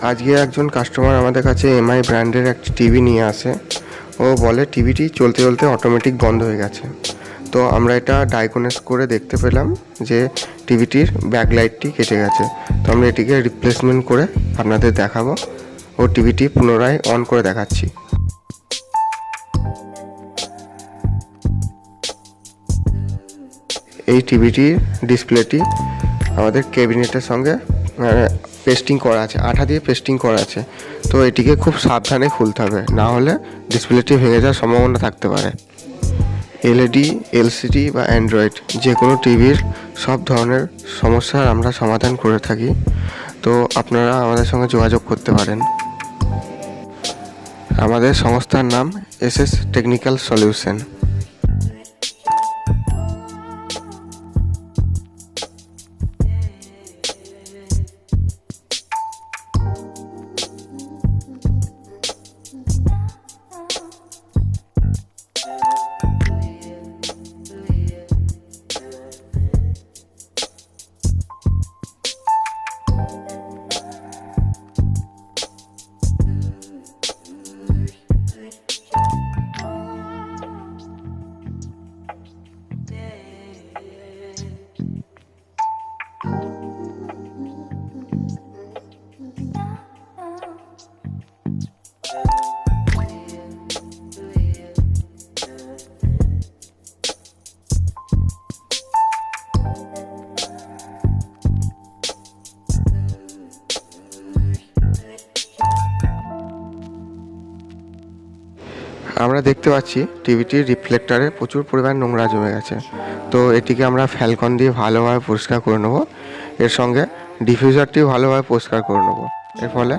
আজকে একজন কাস্টমার আমাদের কাছে এমআই ব্র্যান্ডের একটি টিভি নিয়ে আসে। ও বলে টিভিটি চলতে চলতে অটোমেটিক বন্ধ হয়ে গেছে। তো আমরা এটা ডায়াগনোস করে দেখতে পেলাম যে টিভিটির ব্যাকলাইটটি কেটে গেছে। তো আমরা এটিকে রিপ্লেসমেন্ট করে আপনাদের দেখাবো ও টিভিটি পুনরায় অন করে দেখাচ্ছি। এই টিভিটির ডিসপ্লেটি আমাদের ক্যাবিনেটের সঙ্গে পেস্টিং করা আছে, আঠা দিয়ে পেস্টিং করা আছে। তো এটিকে খুব সাবধানে খুলতে হবে, না হলে ডিসপ্লেটি ভেঙে যাওয়ার সম্ভাবনা থাকতে পারে। এলইডি, এলসিডি বা অ্যান্ড্রয়েড যে কোনো টিভির সব ধরনের সমস্যার আমরা সমাধান করে থাকি। তো আপনারা আমাদের সঙ্গে যোগাযোগ করতে পারেন। আমাদের সংস্থার নাম এসএস টেকনিক্যাল সলিউশন। আমরা দেখতে পাচ্ছি টিভিটির রিফ্লেক্টরে প্রচুর পরিমাণ নোংরা জমে গেছে। তো এটিকে আমরা ফ্যালকন দিয়ে ভালোভাবে পরিষ্কার করে নেব। এর সঙ্গে ডিফিউজারটিও ভালোভাবে পরিষ্কার করে নেব। এর ফলে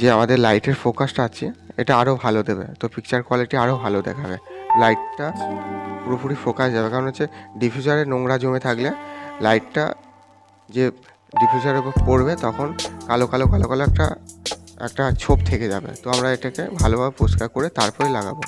যে আমাদের লাইটের ফোকাসটা আছে এটা আরও ভালো দেবে, তো পিকচার কোয়ালিটি আরও ভালো দেখাবে, লাইটটা পুরোপুরি ফোকাস যাবে। কারণ হচ্ছে ডিফিউজারে নোংরা জমে থাকলে লাইটটা যে ডিফিউজারের উপর পড়বে তখন কালো কালো কালো কালো একটা ছোপ থেকে যাবে। তো আমরা এটাকে ভালোভাবে পরিষ্কার করে তারপরে লাগাবো।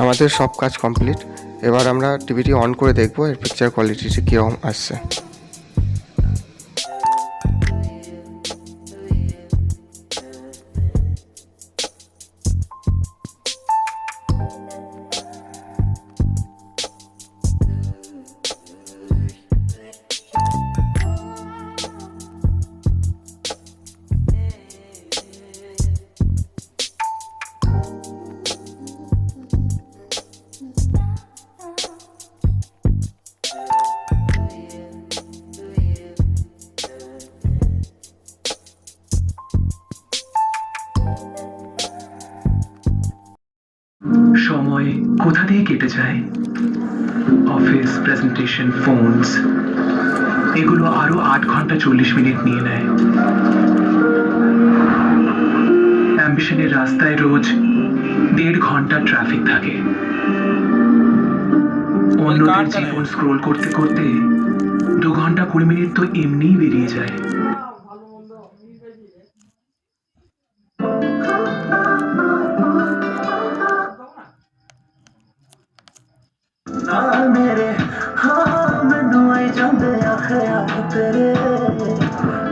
আমাদের সব কাজ কমপ্লিট। এবার আমরা টিভিটি অন করে দেখবো এর পিকচার কোয়ালিটিটি কীরকম আসছে। সময় কোথা দিয়ে কেটে যায়, অফিস, প্রেজেন্টেশন, ফোনস, এগুলো আরো 8 ঘন্টা 40 মিনিট নিয়ে নেয়। অ্যাম্বিশনের রাস্তায় রোজ 1.5 ঘন্টা ট্রাফিক থাকে। অন্যদের জীবন স্ক্রোল করতে করতে 2 ঘন্টা 20 মিনিট তো এমনিই বেরিয়ে যায়। ਮੈਨੂੰ ਆਈ ਜਾਂਦੇ ਆ ਖਿਆਲ ਤੇਰੇ,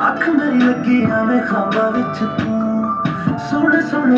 ਅੱਖ ਮੇਰੀ ਲੱਗੀ ਐਵੇਂ ਖਾਂਬਾ ਵਿੱਚ ਤੂੰ, ਸੋਹਣੇ ਸੋਹਣੇ